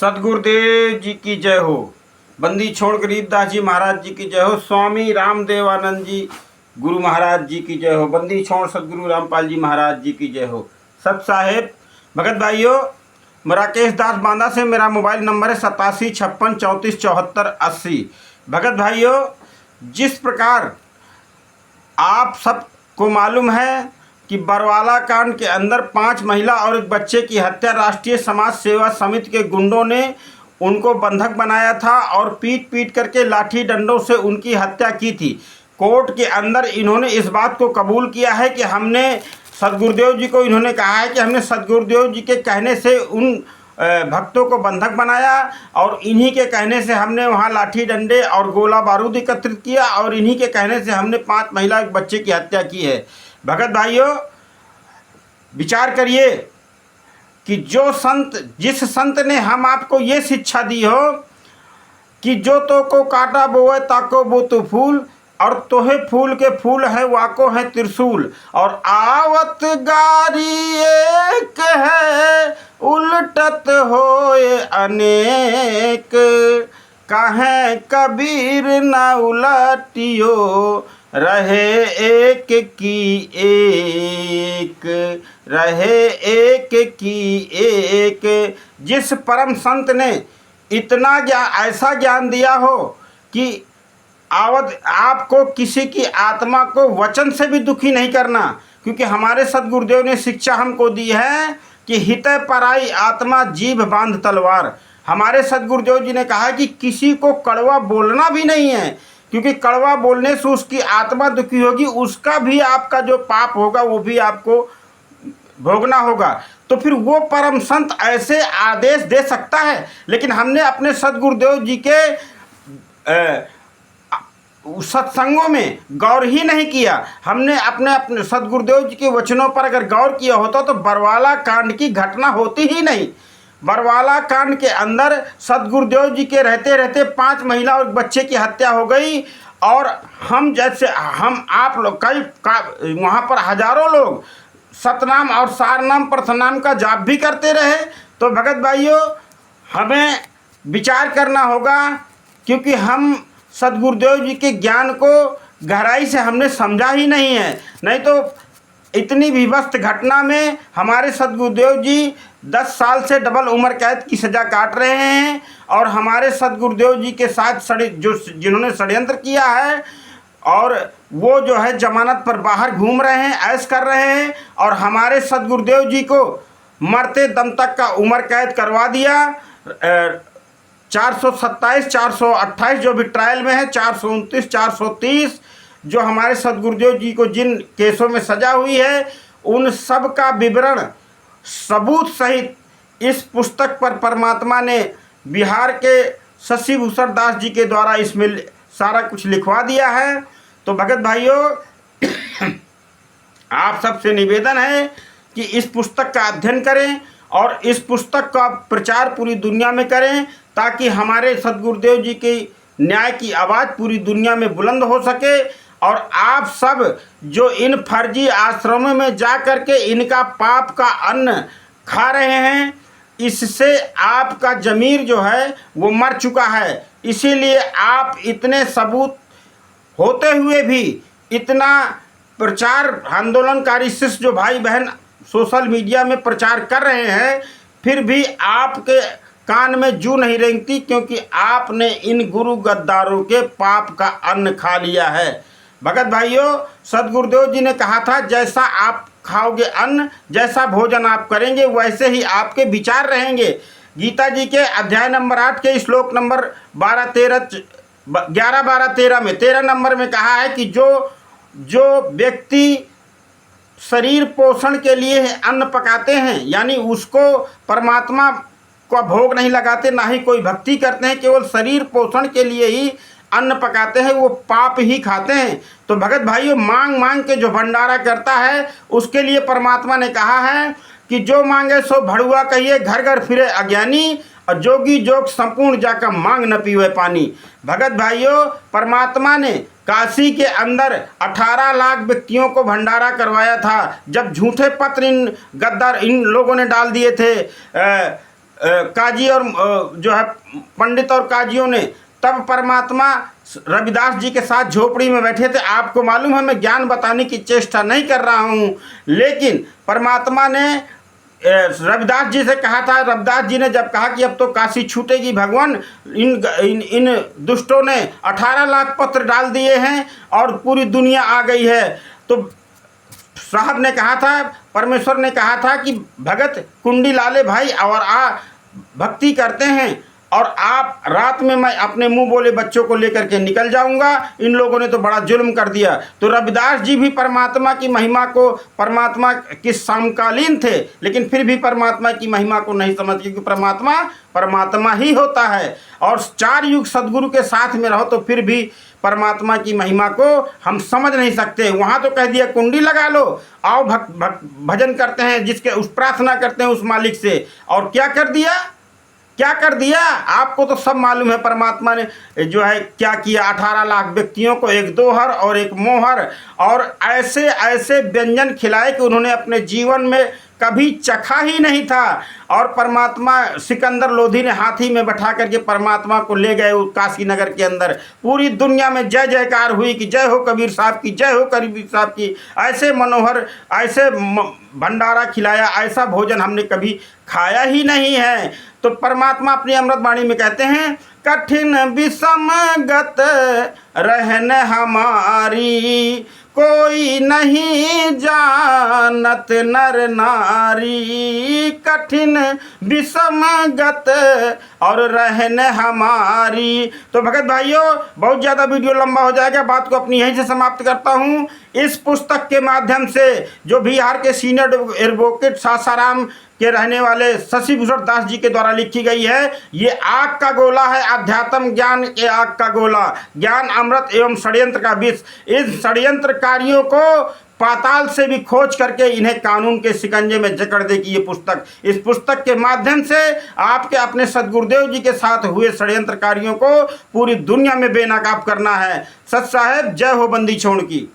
सदगुरुदेव जी की जय हो। बंदी छोड़ गरीबदास जी महाराज जी की जय हो। स्वामी रामदेवानंद जी गुरु महाराज जी की जय हो। बंदी छोड़ सदगुरु रामपाल जी महाराज जी की जय हो। सत साहेब भगत भाइयों, राकेश दास बांदा से मेरा मोबाइल नंबर है 8756347480। भगत भाइयों, जिस प्रकार आप सबको मालूम है कि बरवाला कांड के अंदर 5 महिला और एक बच्चे की हत्या राष्ट्रीय समाज सेवा समिति के गुंडों ने उनको बंधक बनाया था और पीट पीट करके लाठी डंडों से उनकी हत्या की थी। कोर्ट के अंदर इन्होंने इस बात को कबूल किया है कि हमने सदगुरुदेव जी को, इन्होंने कहा है कि हमने सदगुरुदेव जी के कहने से उन भक्तों को बंधक बनाया और इन्हीं के कहने से हमने वहाँ लाठी डंडे और गोला बारूद एकत्रित किया और इन्हीं के कहने से हमने 5 महिला एक बच्चे की हत्या की है। भगत भाइयों, विचार करिए कि जिस संत ने हम आपको ये शिक्षा दी हो कि जो तो को काटा बोए ताको बो तो फूल और तोहे फूल के फूल है वाको है त्रिशूल, और आवत गारी एक है उलटत होए अनेक, कहें कबीर न उलटियो रहे एक की एक, रहे एक की एक। जिस परम संत ने इतना ऐसा ज्ञान दिया हो कि आपको किसी की आत्मा को वचन से भी दुखी नहीं करना, क्योंकि हमारे सदगुरुदेव ने शिक्षा हमको दी है कि हितै पराई आत्मा जीभ बांध तलवार। हमारे सदगुरुदेव जी ने कहा कि किसी को कड़वा बोलना भी नहीं है, क्योंकि कड़वा बोलने से उसकी आत्मा दुखी होगी, उसका भी आपका जो पाप होगा वो भी आपको भोगना होगा। तो फिर वो परम संत ऐसे आदेश दे सकता है, लेकिन हमने अपने सदगुरुदेव जी के सत्संगों में गौर ही नहीं किया। हमने अपने सदगुरुदेव जी के वचनों पर अगर गौर किया होता तो बरवाला कांड की घटना होती ही नहीं। बरवाला कांड के अंदर सदगुरुदेव जी के रहते रहते 5 महिला और बच्चे की हत्या हो गई, और हम आप लोग वहाँ पर हजारों लोग सतनाम और सारनाम प्रथनाम का जाप भी करते रहे। तो भगत भाइयों, हमें विचार करना होगा, क्योंकि हम सदगुरुदेव जी के ज्ञान को गहराई से हमने समझा ही नहीं है। नहीं तो इतनी विभत्स घटना में हमारे सदगुरुदेव जी 10 साल से डबल उम्र कैद की सज़ा काट रहे हैं, और हमारे सदगुरुदेव जी के साथ जिन्होंने षड्यंत्र किया है और वो जो है जमानत पर बाहर घूम रहे हैं, ऐश कर रहे हैं, और हमारे सदगुरुदेव जी को मरते दम तक का उम्र कैद करवा दिया। 427, 428 जो भी ट्रायल में है, 429, 430 जो हमारे सदगुरुदेव जी को जिन केसों में सजा हुई है, उन सब का विवरण सबूत सहित इस पुस्तक पर परमात्मा ने बिहार के शशि भूषण दास जी के द्वारा इसमें सारा कुछ लिखवा दिया है। तो भगत भाइयों, आप सबसे निवेदन है कि इस पुस्तक का अध्ययन करें और इस पुस्तक का प्रचार पूरी दुनिया में करें, ताकि हमारे सदगुरुदेव जी की न्याय की आवाज़ पूरी दुनिया में बुलंद हो सके। और आप सब जो इन फर्जी आश्रमों में जा कर के इनका पाप का अन्न खा रहे हैं, इससे आपका ज़मीर जो है वो मर चुका है। इसीलिए आप इतने सबूत होते हुए भी इतना प्रचार आंदोलनकारी शिष्य जो भाई बहन सोशल मीडिया में प्रचार कर रहे हैं, फिर भी आपके कान में जू नहीं रेंगती, क्योंकि आपने इन गुरु गद्दारों के पाप का अन्न खा लिया है। भगत भाइयों, सदगुरुदेव जी ने कहा था, जैसा आप खाओगे अन्न, जैसा भोजन आप करेंगे, वैसे ही आपके विचार रहेंगे। गीता जी के अध्याय नंबर 8 के श्लोक नंबर 11, 12, 13 में 13 नंबर में कहा है कि जो व्यक्ति शरीर पोषण के लिए अन्न पकाते हैं, यानी उसको परमात्मा का भोग नहीं लगाते, ना ही कोई भक्ति करते हैं, केवल शरीर पोषण के लिए ही अन्न पकाते हैं, वो पाप ही खाते हैं। तो भगत भाइयों, मांग मांग के जो भंडारा करता है, उसके लिए परमात्मा ने कहा है कि जो मांगे सो भड़ुआ कहिए, घर घर फिरे अज्ञानी, और जोगी जोग संपूर्ण जाकर मांग न पीवे पानी। भगत भाइयों, परमात्मा ने काशी के अंदर 18 लाख व्यक्तियों को भंडारा करवाया था, जब झूठे पत्र इन लोगों ने डाल दिए थे काजी और जो है पंडित और काजियों ने तब परमात्मा रविदास जी के साथ झोपड़ी में बैठे थे। आपको मालूम है मैं ज्ञान बताने की चेष्टा नहीं कर रहा हूँ, लेकिन परमात्मा ने रविदास जी से कहा था। रविदास जी ने जब कहा कि अब तो काशी छूटेगी भगवान, इन दुष्टों ने 18 लाख पत्र डाल दिए हैं और पूरी दुनिया आ गई है, तो साहब ने कहा था, परमेश्वर ने कहा था कि भगत कुंडी लाले भाई और भक्ति करते हैं और आप रात में मैं अपने मुंह बोले बच्चों को लेकर के निकल जाऊंगा। इन लोगों ने तो बड़ा जुल्म कर दिया। तो रविदास जी भी परमात्मा की महिमा को, परमात्मा के समकालीन थे, लेकिन फिर भी परमात्मा की महिमा को नहीं समझ, क्योंकि परमात्मा ही होता है। और 4 युग सदगुरु के साथ में रहो तो फिर भी परमात्मा की महिमा को हम समझ नहीं सकते। वहाँ तो कह दिया कुंडी लगा लो, आओ भजन करते हैं, जिसके उस प्रार्थना करते हैं उस मालिक से। और क्या कर दिया आपको तो सब मालूम है। परमात्मा ने जो है क्या किया, 18 लाख व्यक्तियों को एक दोहर और एक मोहर और ऐसे ऐसे व्यंजन खिलाए कि उन्होंने अपने जीवन में कभी चखा ही नहीं था। और परमात्मा सिकंदर लोधी ने हाथी में बैठा करके परमात्मा को ले गए काशी नगर के अंदर। पूरी दुनिया में जय जयकार हुई कि जय हो कबीर साहब की, जय हो कबीर साहब की। ऐसे मनोहर, ऐसे भंडारा खिलाया, ऐसा भोजन हमने कभी खाया ही नहीं है। तो परमात्मा अपनी अमृतवाणी में कहते हैं, कठिन विषम गत रहन हमारी, कोई नहीं जानत नर नारी। कठिन विषम गत और रहन हमारी। तो भगत भाइयों, बहुत ज़्यादा वीडियो लंबा हो जाएगा, बात को अपनी यहीं से समाप्त करता हूँ। इस पुस्तक के माध्यम से जो बिहार के सीनियर एडवोकेट सासाराम के रहने वाले शशि भूषण दास जी के द्वारा लिखी गई है। ये आग का गोला है, अध्यात्म ज्ञान के आग का गोला, ज्ञान अमृत एवं षड्यंत्र का विष। इन षड्यंत्रकारियों को पाताल से भी खोज करके इन्हें कानून के शिकंजे में जकड़ देगी ये पुस्तक। इस पुस्तक के माध्यम से आपके अपने सदगुरुदेव जी के साथ हुए षड्यंत्रकारियों को पूरी दुनिया में बेनकाब करना है। सच साहेब, जय हो बंदी छोड़ की।